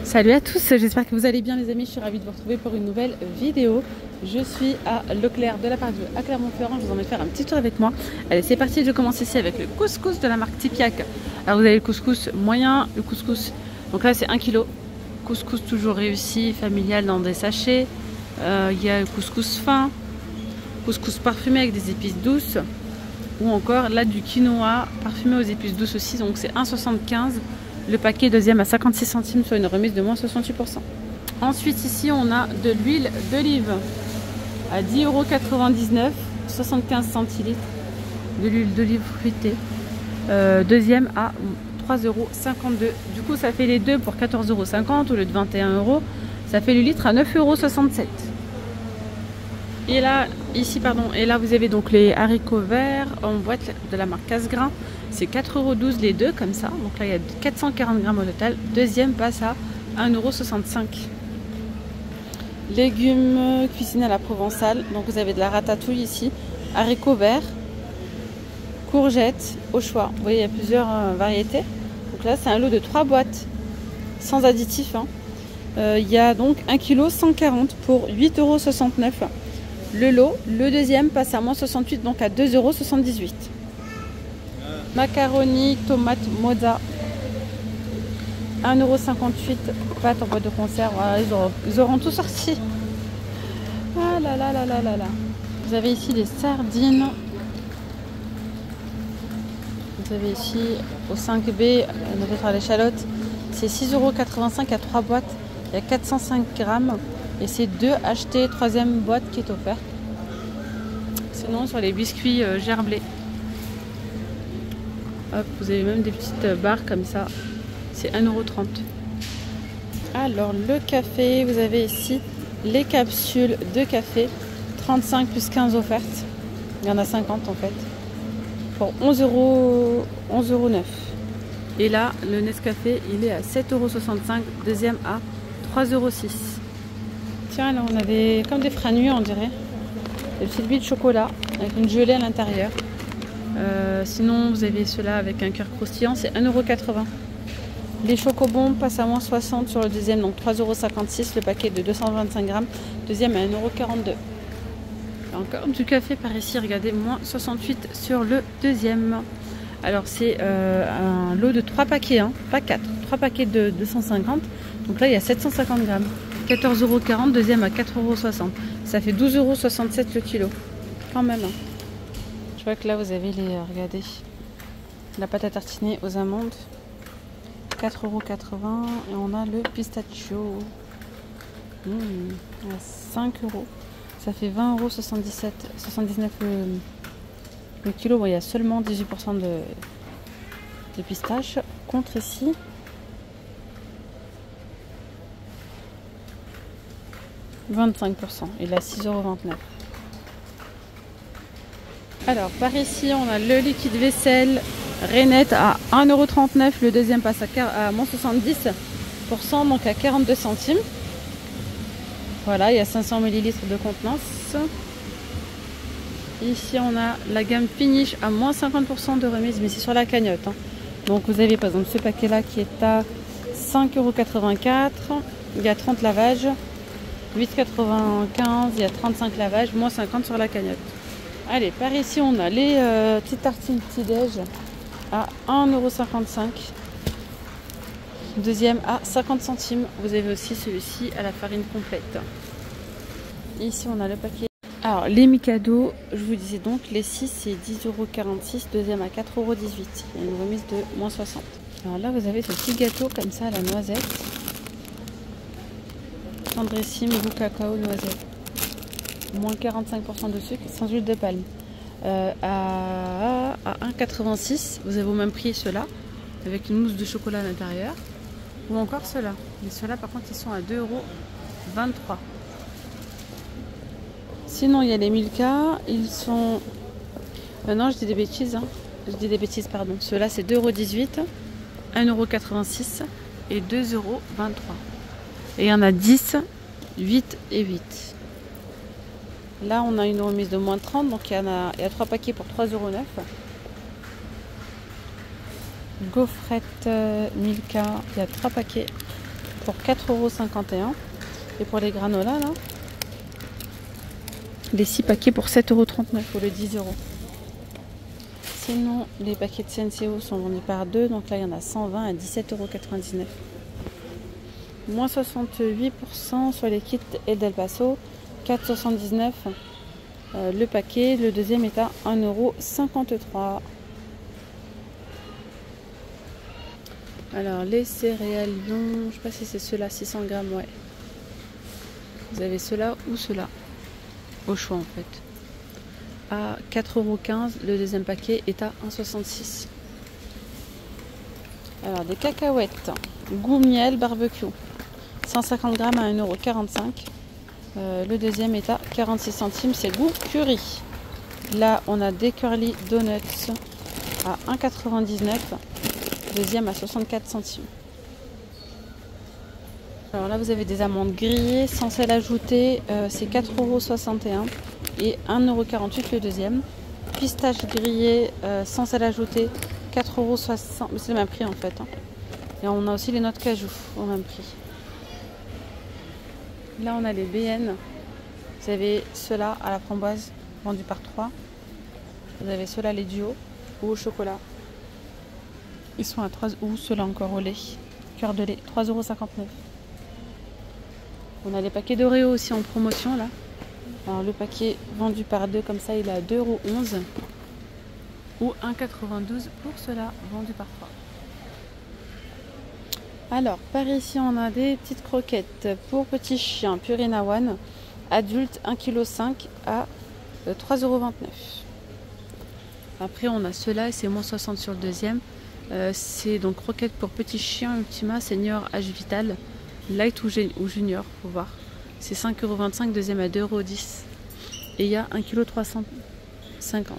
Salut à tous, j'espère que vous allez bien les amis, je suis ravie de vous retrouver pour une nouvelle vidéo. Je suis à Leclerc de la Part-Dieu à Clermont-Ferrand, je vous emmène faire un petit tour avec moi. Allez c'est parti, je commence ici avec le couscous de la marque Tipiak. Alors vous avez le couscous moyen, le couscous, donc là c'est 1 kg. Couscous toujours réussi, familial dans des sachets. Il y a le couscous fin, couscous parfumé avec des épices douces. Ou encore là du quinoa parfumé aux épices douces aussi, donc c'est 1,75 €. Le paquet deuxième à 56 centimes sur une remise de moins 68%. Ensuite ici on a de l'huile d'olive à 10,99 €, 75 centilitres de l'huile d'olive fruitée. Deuxième à 3,52 €. Du coup ça fait les deux pour 14,50 € au lieu de 21 €. Ça fait le litre à 9,67 €. Et là, ici, pardon, et là vous avez donc les haricots verts en boîte de la marque Cassegrain. C'est 4,12 € les deux, comme ça. Donc là, il y a 440 grammes au total. Deuxième passe à 1,65 €. Légumes cuisinés à la provençale. Donc vous avez de la ratatouille ici, haricots verts, courgettes au choix. Vous voyez, il y a plusieurs variétés. Donc là, c'est un lot de 3 boîtes sans additifs. Il y a donc 1 kg 140 pour 8,69 €. Le lot, le deuxième passe à moins 68, donc à 2,78 €. Macaroni, tomates, mozza, 1,58 €. Pâte en boîte de conserve, voilà, ils auront tout sorti. Ah là là là là là là. Vous avez ici des sardines. Vous avez ici au 5B, on peut faire l'échalote. C'est 6,85 € à 3 boîtes. Il y a 405 grammes. Et c'est 2 achetés, troisième boîte qui est offerte. Sinon sur les biscuits gerblés. Hop, vous avez même des petites barres comme ça. C'est 1,30 €. Alors le café, vous avez ici les capsules de café. 35 plus 15 offertes. Il y en a 50 en fait. Pour 11,09 €. Et là, le Nescafé, il est à 7,65 €. Deuxième à 3,06 €. Tiens, là on avait comme des franus on dirait. Des petites billes de chocolat avec une gelée à l'intérieur. Sinon vous avez ceux-là avec un cœur croustillant, c'est 1,80 €. Les chocobons passent à moins 60 sur le deuxième, donc 3,56 € le paquet de 225 grammes. Deuxième à 1,42 €. Encore du café par ici, regardez, moins 68 sur le deuxième. Alors c'est un lot de 3 paquets, pas 4, 3 paquets de 250. Donc là il y a 750 grammes. 14,40 €, deuxième à 4,60 €. Ça fait 12,67 € le kilo. Quand même. Je vois que là vous avez les, regardez, la pâte à tartiner aux amandes. 4,80 € et on a le pistachio. À 5 €. Ça fait 20,77 €, 79 le kilo. Bon, il y a seulement 18% de pistache. Contre ici. « 25%, il est à 6,29 €. Alors par ici on a le liquide vaisselle Rainette à 1,39 €. Le deuxième passe à moins 70%, donc à 42 centimes. Voilà, il y a 500 ml de contenance. Ici on a la gamme Finish à moins 50% de remise, mais c'est sur la cagnotte. Donc vous avez par exemple ce paquet là qui est à 5,84 €. Il y a 30 lavages. 8,95 €, il y a 35 lavages, moins 50 sur la cagnotte. Allez, par ici on a les petites tartines petit-déj à 1,55 €. Deuxième à 50 centimes. Vous avez aussi celui-ci à la farine complète. Ici on a le paquet. Alors les Mikado, je vous disais donc, les 6 c'est 10,46 €, deuxième à 4,18 €. Il y a une remise de moins 60. Alors là vous avez ce petit gâteau comme ça à la noisette. Tendrissime, goût cacao, noisette. Moins 45% de sucre, sans huile de palme. À 1,86 €, vous avez au même prix ceux-là, avec une mousse de chocolat à l'intérieur. Ou encore ceux-là. Mais ceux-là, par contre, ils sont à 2,23 €. Sinon, il y a les Milka. Ils sont... non, je dis des bêtises. Je dis des bêtises, pardon. Ceux-là, c'est 2,18 €, 1,86 € et 2,23 €. Et il y en a 10, 8 et 8. Là, on a une remise de moins 30, donc il y a 3 paquets pour 3,09 €. Gaufrette Milka, il y a 3 paquets pour 4,51 €. Et pour les granolas, là, les 6 paquets pour 7,39 € au lieu de 10 €. Sinon, les paquets de Senseo sont vendus par 2. Donc là, il y en a 120 à 17,99 €. Moins 68% sur les kits El Paso. 4,79 € le paquet. Le deuxième est à 1,53 €. Alors, les céréales Lion, je ne sais pas si c'est ceux-là, 600 grammes, ouais. Vous avez ceux-là ou ceux-là, au choix en fait. À 4,15 €, le deuxième paquet est à 1,66 €. Alors, des cacahuètes, goût miel barbecue, 150 grammes à 1,45 €. Le deuxième est à 46 centimes, c'est goût curry. Là, on a des curly donuts à 1,99 €. Deuxième à 64 centimes. Alors là, vous avez des amandes grillées sans sel ajouté, c'est 4,61 € et 1,48 € le deuxième. Pistaches grillées sans sel ajouté, 4,60 €. C'est le même prix en fait. Hein. Et on a aussi les noix de cajou au même prix. Là, on a les BN. Vous avez ceux-là à la framboise vendus par 3. Vous avez ceux-là les duos ou au chocolat. Ils sont à 3 ou ceux-là encore au lait. Cœur de lait, 3,59 €. On a les paquets d'Oreo aussi en promotion là. Alors le paquet vendu par 2 comme ça, il est à 2,11 € ou 1,92 € pour ceux-là vendus par 3. Alors par ici, on a des petites croquettes pour petits chiens Purina One adulte 1,5 kg à 3,29 €. Après, on a ceux-là et c'est moins 60 sur le deuxième. C'est donc croquettes pour petits chiens Ultima Senior H Vital Light ou Junior, faut voir. C'est 5,25 €, deuxième à 2,10 €. Et il y a 1,350 kg.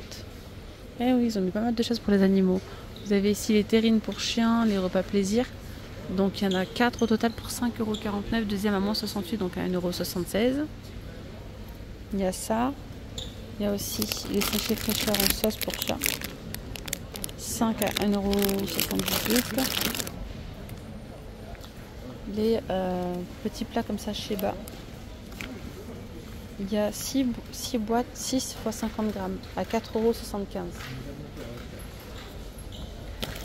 Eh oui, ils ont mis pas mal de choses pour les animaux. Vous avez ici les terrines pour chiens, les repas plaisir. Donc il y en a 4 au total pour 5,49 €, deuxième à moins 68, donc à 1,76 €. Il y a ça. Il y a aussi les sachets fraîcheurs en sauce pour chat. 5 à 1,78 €. Les petits plats comme ça chez Bas. Il y a 6 boîtes, 6 x 50 grammes à 4,75 €.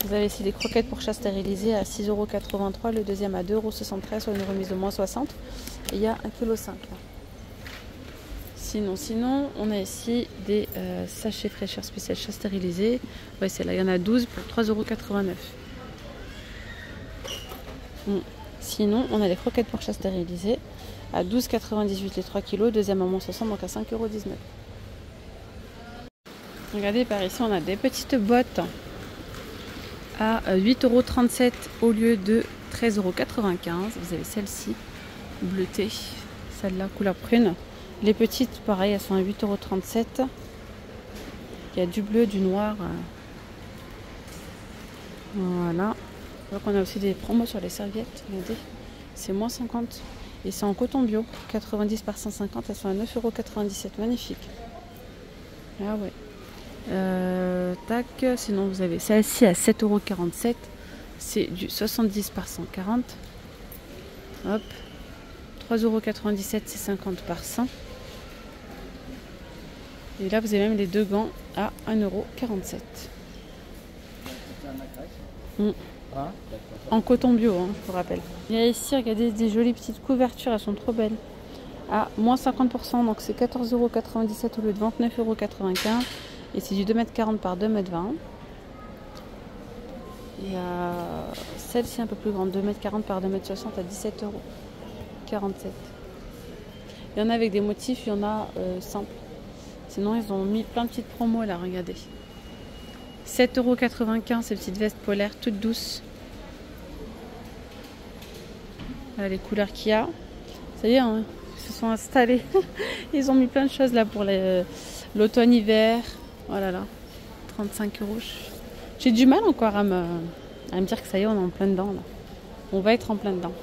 Vous avez ici des croquettes pour chat stérilisées à 6,83 €, le deuxième à 2,73 €, soit une remise de moins 60. Et il y a 1,5 kg. Sinon, on a ici des sachets fraîcheurs spécial chat stérilisés. Ouais, c'est là, il y en a 12 pour 3,89 €. Sinon, on a les croquettes pour chat stérilisées à 12,98 € les 3 kg, deuxième à moins 60, donc à 5,19 €. Regardez, par ici, on a des petites boîtes à 8,37 € au lieu de 13,95 €. Vous avez celle-ci, bleutée, celle-là, couleur prune. Les petites, pareil, elles sont à 8,37 €. Il y a du bleu, du noir. Voilà. Donc on a aussi des promos sur les serviettes. Regardez, c'est moins 50. Et c'est en coton bio. 90 par 150, elles sont à 9,97 €. Magnifique. Ah ouais. Tac. Sinon, vous avez celle-ci à 7,47 €. C'est du 70 par 140. Hop. 3,97 €, c'est 50 par 100. Et là, vous avez même les deux gants à 1,47 €. En coton bio, hein, je vous rappelle. Il y a ici, regardez, des jolies petites couvertures, elles sont trop belles. À moins 50%, donc c'est 14,97 € au lieu de 29,95 €. Et c'est du 2,40 m par 2,20 m. Il y a celle-ci un peu plus grande, 2,40 m par 2,60 m à 17,47 €. Il y en a avec des motifs, il y en a simples. Sinon, ils ont mis plein de petites promos là, regardez. 7,95 € ces petites vestes polaires toutes douces. Voilà les couleurs qu'il y a. Ça y est, hein, ils se sont installés. Ils ont mis plein de choses là pour l'automne-hiver. Voilà, là. 35 €. J'ai du mal encore à me dire que ça y est, on est en plein dedans là. On va être en plein dedans.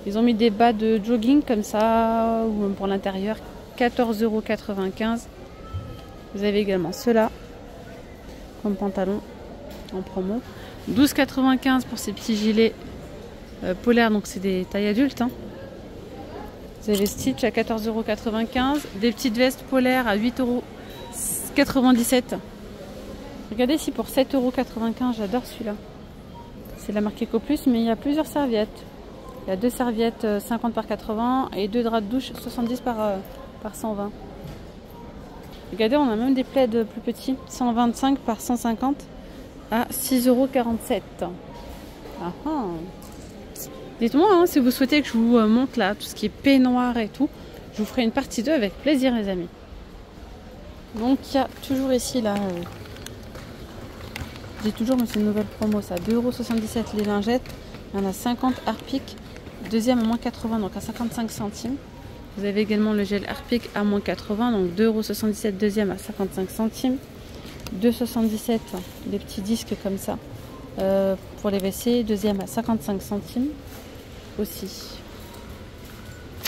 Ils ont mis des bas de jogging comme ça, ou même pour l'intérieur, 14,95 €. Vous avez également ceux-là, comme pantalon, en promo. 12,95 € pour ces petits gilets Polaire, donc c'est des tailles adultes. Hein. Vous avez Stitch à 14,95 €. Des petites vestes polaires à 8,97 €. Regardez ici pour 7,95 €. J'adore celui-là. C'est la marque EcoPlus, mais il y a plusieurs serviettes. Il y a 2 serviettes 50 par 80 et 2 draps de douche 70 par 120. Regardez, on a même des plaids plus petits, 125 par 150 à 6,47 €. Ah ah. Dites-moi hein, si vous souhaitez que je vous montre là tout ce qui est peignoir et tout. Je vous ferai une partie 2 avec plaisir les amis. Donc il y a toujours ici là. J'ai toujours mais c'est une nouvelle promo ça. 2,77 € les lingettes. Il y en a 50 Harpic. Deuxième à moins 80 donc à 55 centimes. Vous avez également le gel Harpic à moins 80 donc 2,77 € deuxième à 55 centimes. 2,77 € les petits disques comme ça. Pour les WC, deuxième à 55 centimes aussi.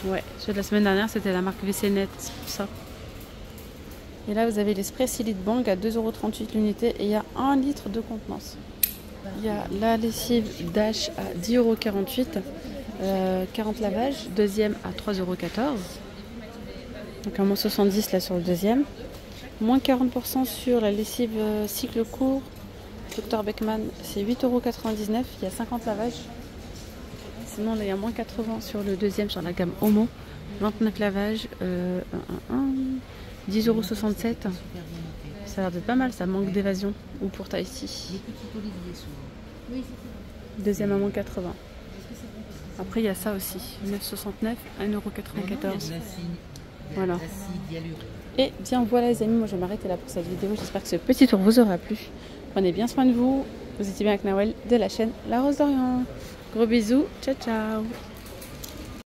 Ouais, ceux de la semaine dernière c'était la marque WC Net, c'est pour ça. Et là vous avez les sprays Silite Bang à 2,38 € l'unité et il y a 1 litre de contenance. Il y a la lessive Dash à 10,48 €, 40 lavages, deuxième à 3,14 €. Donc à moins 70 là sur le deuxième. Moins 40% sur la lessive cycle court. Dr Beckman, c'est 8,99 €, il y a 50 lavages. Sinon, là, il y a moins 80 sur le deuxième, sur la gamme Homo. 29 lavages, 10,67 €. Ça a l'air d'être pas mal, ça manque d'évasion. Ou pour Tahiti. Deuxième à moins 80. Après, il y a ça aussi, 9,69 €, 1,94 €. Voilà. Et bien voilà les amis, moi je vais m'arrêter là pour cette vidéo. J'espère que ce petit tour vous aura plu. Prenez bien soin de vous. Vous étiez bien avec Nawel de la chaîne La Rose d'Orient. Gros bisous. Ciao ciao.